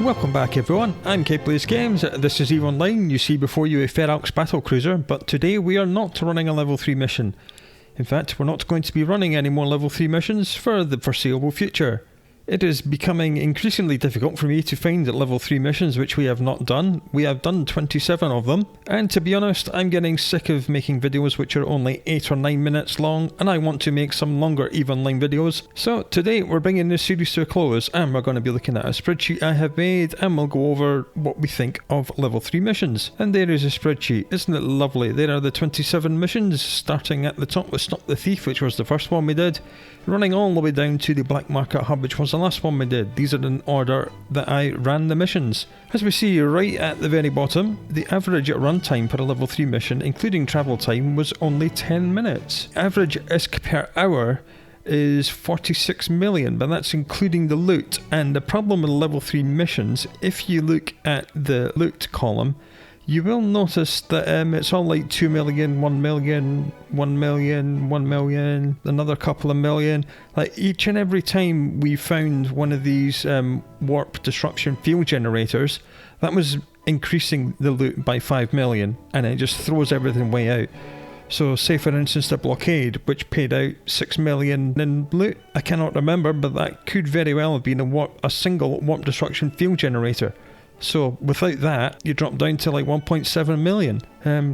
Welcome back everyone, I'm Plays Games. This is EVE Online. You see before you a Ferox battlecruiser, but today we are not running a level 3 mission. In fact, we're not going to be running any more level 3 missions for the foreseeable future. It is becoming increasingly difficult for me to find level 3 missions which we have not done. We have done 27 of them, and to be honest, I'm getting sick of making videos which are only 8 or 9 minutes long, and I want to make some longer EVE Online videos. So today we're bringing this series to a close, and we're going to be looking at a spreadsheet I have made, and we'll go over what we think of level 3 missions. And there is a spreadsheet, isn't it lovely? There are the 27 missions, starting at the top with Stop the Thief, which was the first one we did, running all the way down to the Black Market Hub, which was the last one we did. These are in order that I ran the missions. As we see right at the very bottom, the average runtime for a level 3 mission, including travel time, was only 10 minutes. Average ISK per hour is 46 million, but that's including the loot. And the problem with level 3 missions, if you look at the loot column, you will notice that it's all like 2 million, 1 million, 1 million, 1 million, another couple of million. Like each and every time we found one of these warp disruption field generators, that was increasing the loot by 5 million, and it just throws everything way out. So say for instance the blockade, which paid out 6 million in loot, I cannot remember, but that could very well have been a single warp disruption field generator. So without that, you drop down to like 1.7 million.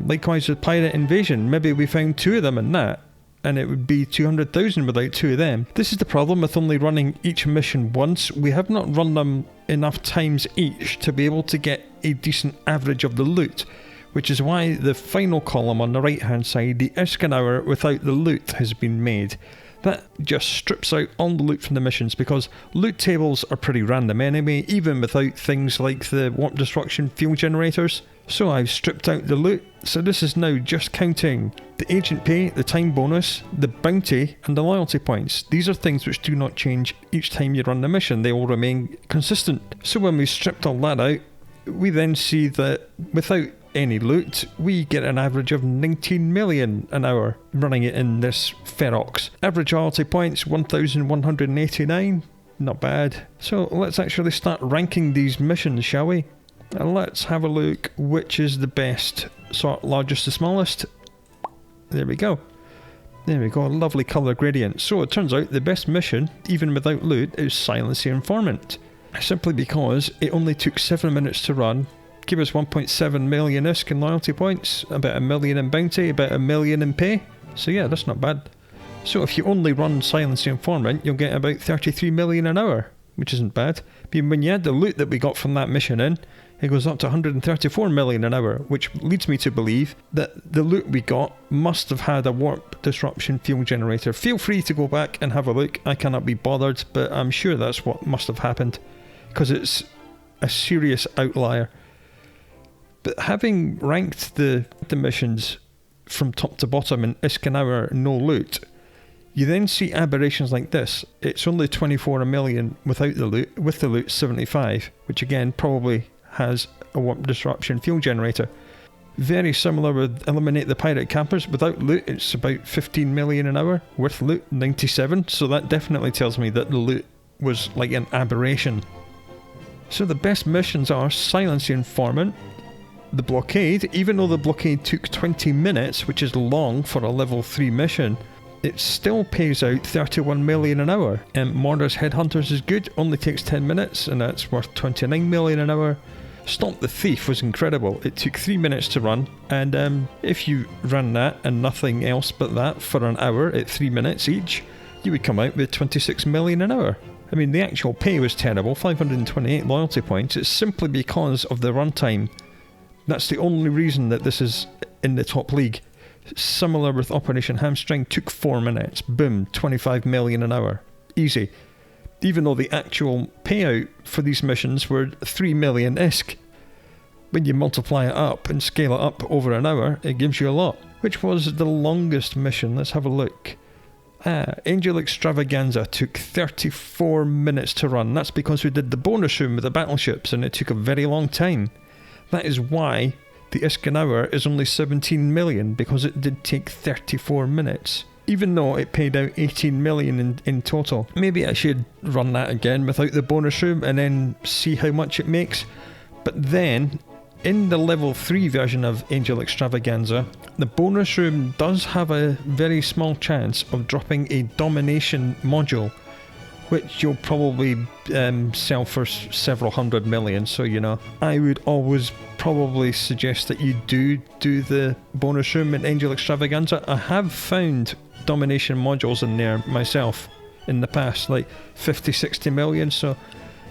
Likewise with Pirate Invasion, maybe we found 2 of them in that, and it would be 200,000 without 2 of them. This is the problem with only running each mission once. We have not run them enough times each to be able to get a decent average of the loot, which is why the final column on the right hand side, the ISK an hour without the loot, has been made. That just strips out all the loot from the missions, because loot tables are pretty random anyway, even without things like the warp destruction field generators. So I've stripped out the loot, so this is now just counting the agent pay, the time bonus, the bounty, and the loyalty points. These are things which do not change each time you run the mission, they all remain consistent. So when we stripped all that out, we then see that without any loot, we get an average of 19 million an hour running it in this Ferox. Average loyalty points 1,189, not bad. So let's actually start ranking these missions, shall we? And let's have a look which is the best, sort largest to smallest. There we go. There we go, a lovely colour gradient. So it turns out the best mission, even without loot, is Silence the Informant. Simply because it only took 7 minutes to run, give us 1.7 million ISK in loyalty points, about 1 million in bounty, about 1 million in pay. So yeah, that's not bad. So if you only run Silence the Informant, you'll get about 33 million an hour, which isn't bad. But when you add the loot that we got from that mission in, it goes up to 134 million an hour, which leads me to believe that the loot we got must have had a warp disruption field generator. Feel free to go back and have a look. I cannot be bothered, but I'm sure that's what must have happened, because it's a serious outlier. But having ranked the missions from top to bottom in ISK an hour, no loot, you then see aberrations like this. It's only 24 million without the loot, with the loot 75, which again probably has a warp disruption field generator. Very similar with Eliminate the Pirate Campers. Without loot, it's about 15 million an hour. With loot, 97. So that definitely tells me that the loot was like an aberration. So the best missions are Silence the Informant, the blockade. Even though the blockade took 20 minutes, which is long for a level 3 mission, it still pays out 31 million an hour. Mordor's Headhunters is good, only takes 10 minutes, and that's worth 29 million an hour. Stop the Thief was incredible. It took 3 minutes to run, and if you ran that and nothing else but that for an hour at 3 minutes each, you would come out with 26 million an hour. I mean, the actual pay was terrible, 528 loyalty points. It's simply because of the runtime. That's the only reason that this is in the top league. Similar with Operation Hamstring, took 4 minutes. Boom, 25 million an hour. Easy. Even though the actual payout for these missions were 3 million ISK. When you multiply it up and scale it up over an hour, it gives you a lot. Which was the longest mission? Let's have a look. Angel Extravaganza took 34 minutes to run. That's because we did the bonus room with the battleships and it took a very long time. That is why the ISK an hour is only 17 million, because it did take 34 minutes. even though it paid out 18 million in total. Maybe I should run that again without the bonus room and then see how much it makes. But then, in the level 3 version of Angel Extravaganza, the bonus room does have a very small chance of dropping a domination module, which you'll probably sell for several hundred million. So, you know, I would always probably suggest that you do the bonus room in Angel Extravaganza. I have found domination modules in there myself in the past, like 50-60 million. So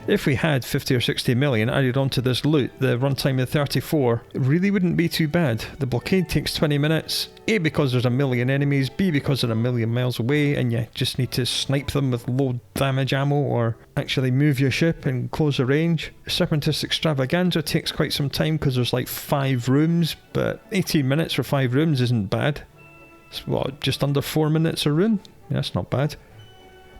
if we had 50 or 60 million added onto this loot, the runtime of 34 really wouldn't be too bad. The blockade takes 20 minutes, A, because there's a million enemies, B, because they're a million miles away and you just need to snipe them with low damage ammo or actually move your ship and close the range. Separatist Extravaganza takes quite some time because there's like 5 rooms, but 18 minutes for 5 rooms isn't bad. It's what, just under 4 minutes a room? Yeah, that's not bad.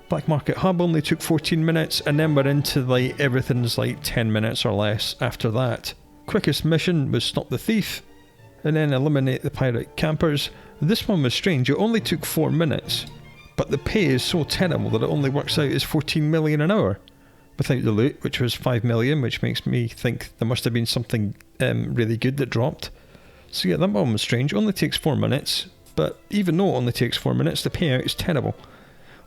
Black Market Hub only took 14 minutes, and then we're into like everything's like 10 minutes or less after that. Quickest mission was Stop the Thief, and then Eliminate the Pirate Campers. This one was strange, it only took 4 minutes, but the pay is so terrible that it only works out as 14 million an hour. Without the loot, which was 5 million, which makes me think there must have been something really good that dropped. So yeah, that one was strange, it only takes 4 minutes, but even though it only takes 4 minutes, the payout is terrible.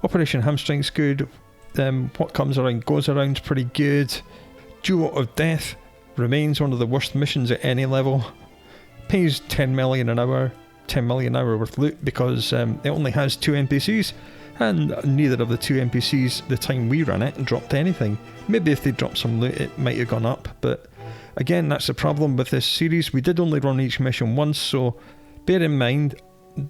Operation Hamstring's good, What Comes Around Goes Around's pretty good. Duo of Death remains one of the worst missions at any level. Pays 10 million an hour, 10 million an hour worth loot because it only has 2 NPCs, and neither of the 2 NPCs, the time we ran it, dropped anything. Maybe if they dropped some loot it might have gone up, but again, that's the problem with this series. We did only run each mission once, so bear in mind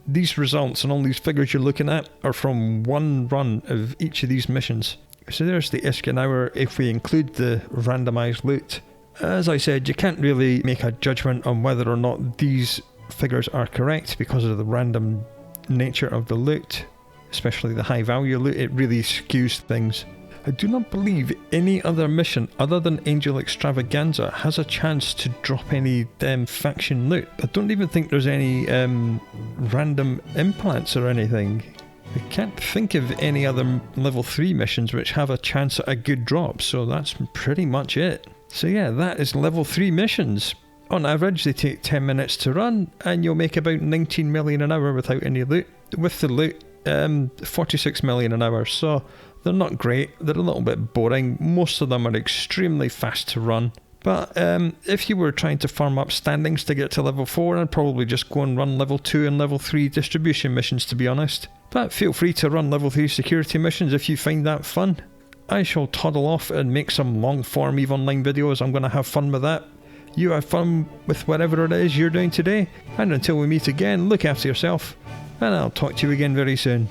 these results and all these figures you're looking at are from one run of each of these missions. So there's the ISK an hour if we include the randomised loot. As I said, you can't really make a judgment on whether or not these figures are correct because of the random nature of the loot, especially the high value loot. It really skews things. I do not believe any other mission other than Angel Extravaganza has a chance to drop any faction loot. I don't even think there's any random implants or anything. I can't think of any other level 3 missions which have a chance at a good drop, so that's pretty much it. So yeah, that is level 3 missions. On average they take 10 minutes to run and you'll make about 19 million an hour without any loot. With the loot, 46 million an hour, so they're not great, they're a little bit boring. Most of them are extremely fast to run, but if you were trying to farm up standings to get to level 4, I'd probably just go and run level 2 and level 3 distribution missions, to be honest. But feel free to run level 3 security missions if you find that fun. I shall toddle off and make some long form EVE Online videos. I'm going to have fun with that. You have fun with whatever it is you're doing today, and until we meet again, look after yourself, and I'll talk to you again very soon.